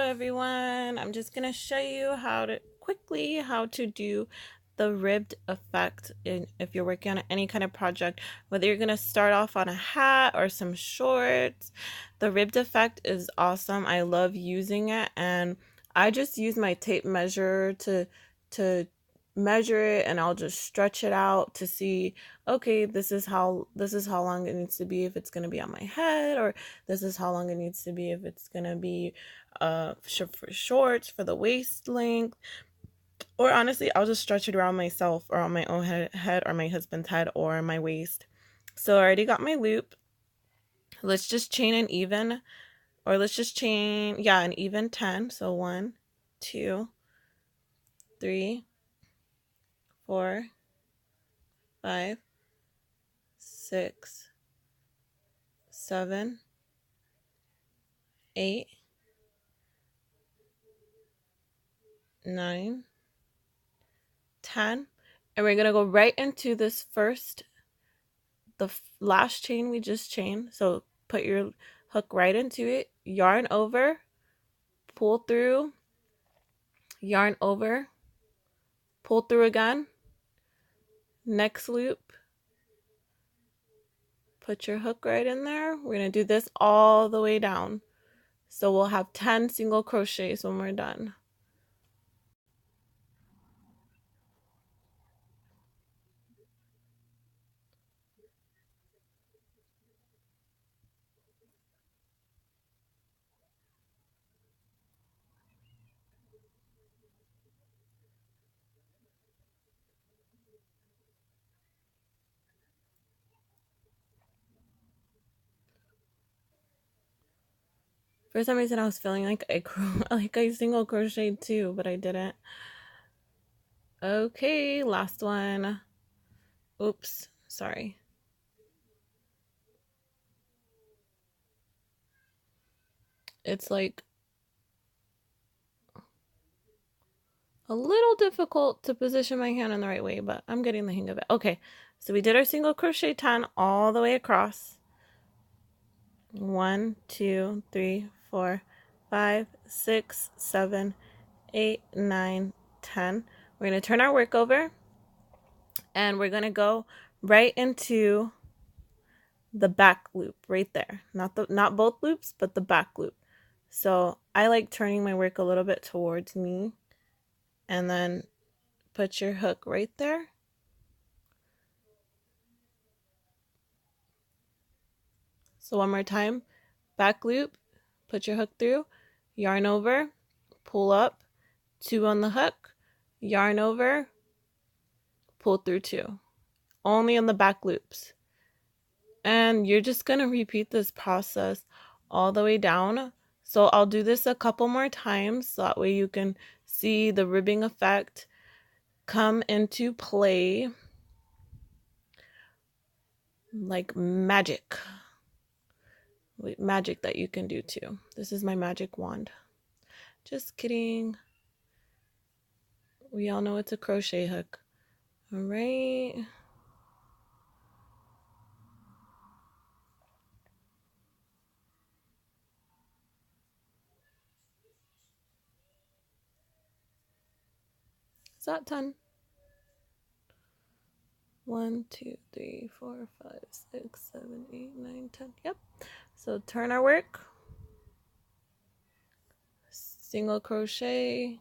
everyone. I'm just gonna show you how to do the ribbed effect if you're working on any kind of project, whether you're gonna start off on a hat or some shorts. The ribbed effect is awesome. I love using it, and I just use my tape measure to measure it, and I'll just stretch it out to see, okay, this is how long it needs to be if it's going to be on my head, or this is how long it needs to be if it's going to be for shorts, for the waist length. Or honestly, I'll just stretch it around myself, or on my own head or my husband's head, or my waist. So I already got my loop. Let's just chain an even, or let's just chain, yeah, an even 10. So 1, 2, 3, 4, 5, 6, 7, 8, 9, 10, and we're gonna go right into this the last chain we just chained. So put your hook right into it, yarn over, pull through, yarn over, pull through again, next loop, put your hook right in there. We're gonna do this all the way down, so we'll have 10 single crochets when we're done. For some reason I was feeling like I single crocheted too, but I didn't. Okay, last one. Oops, sorry. It's like a little difficult to position my hand in the right way, but I'm getting the hang of it. Okay, so we did our single crochet 10 all the way across. 1, 2, 3, 4, 5, 6, 7, 8, 9, 10. We're going to turn our work over, and we're going to go right into the back loop right there. Not both loops, but the back loop. So I like turning my work a little bit towards me, and then put your hook right there. So one more time, back loop, put your hook through, yarn over, pull up, 2 on the hook, yarn over, pull through 2. Only on the back loops. And you're just going to repeat this process all the way down. So I'll do this a couple more times, so that way you can see the ribbing effect come into play like magic. Magic that you can do too. This is my magic wand. Just kidding. We all know it's a crochet hook. All right. Is that 10? 1, 2, 3, 4, 5, 6, 7, 8, 9, 10. Yep. So turn our work. Single crochet.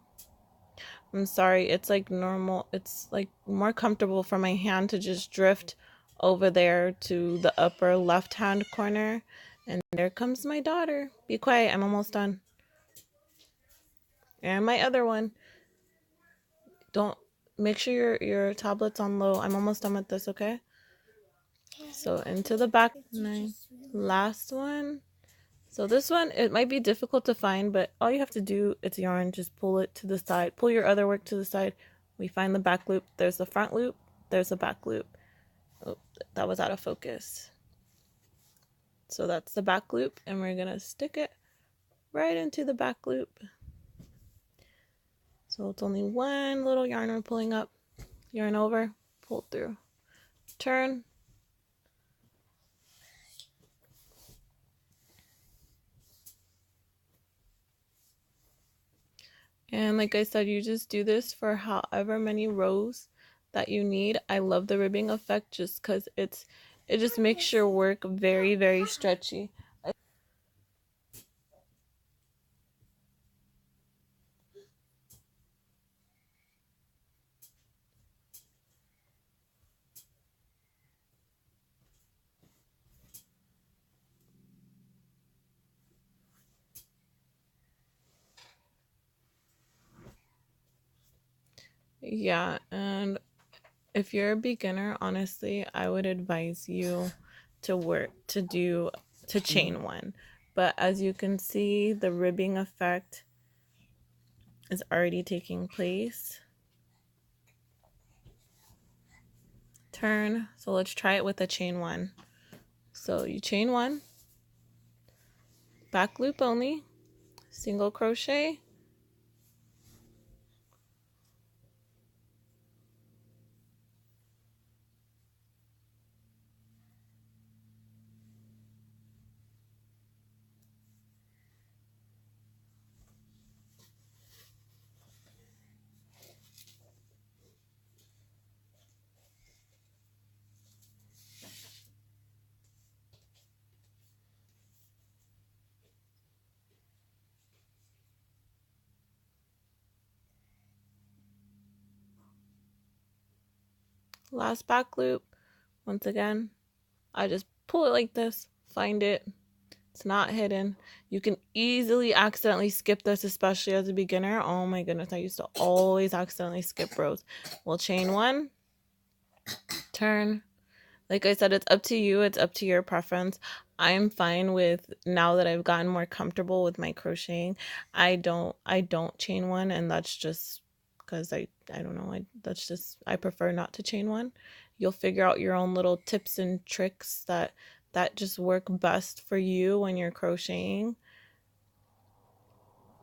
I'm sorry, it's like normal. It's like more comfortable for my hand to just drift over there to the upper left hand corner. And there comes my daughter. Be quiet, I'm almost done. And my other one. Don't make sure your tablet's on low. I'm almost done with this, okay? So into the back 9. Last one. So this one, it might be difficult to find, but all you have to do, it's yarn, just pull it to the side. Pull your other work to the side. We find the back loop. There's the front loop. There's the back loop. Oh, that was out of focus. So that's the back loop, and we're going to stick it right into the back loop. So it's only one little yarn we're pulling up. Yarn over, pull through. Turn. And like I said, you just do this for however many rows that you need. I love the ribbing effect just because it just makes your work very, very stretchy. Yeah, and if you're a beginner, honestly, I would advise you to chain one. But as you can see, the ribbing effect is already taking place. Turn. So let's try it with a chain one. So you chain one, back loop only, single crochet, last back loop. Once again, I just pull it like this, find it. It's not hidden. You can easily accidentally skip this, especially as a beginner. Oh my goodness, I used to always accidentally skip rows. We'll chain one, turn. Like I said, it's up to you. It's up to your preference. I'm fine with, now that I've gotten more comfortable with my crocheting, I don't chain one, and that's just because I don't know. I prefer not to chain one. You'll figure out your own little tips and tricks that just work best for you when you're crocheting.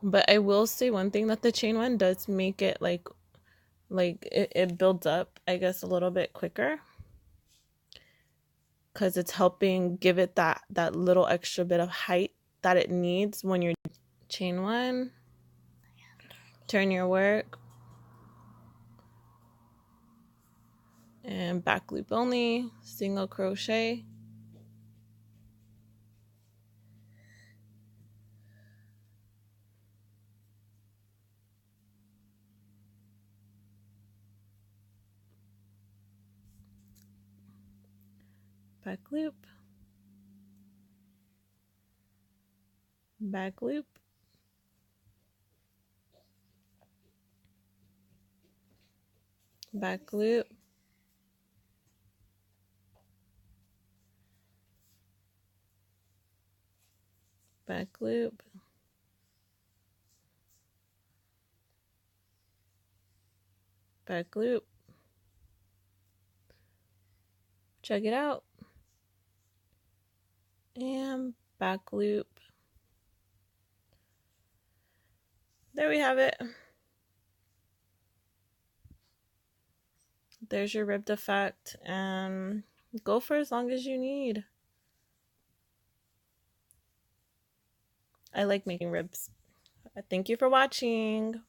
But I will say one thing, that the chain one does make it it builds up, I guess, a little bit quicker, because it's helping give it that little extra bit of height that it needs when you're chain one, turn your work, and back loop only, single crochet, back loop, back loop, back loop, back loop, back loop. Check it out. And back loop. There we have it. There's your ribbed effect, and go for as long as you need. I like making ribs. Thank you for watching.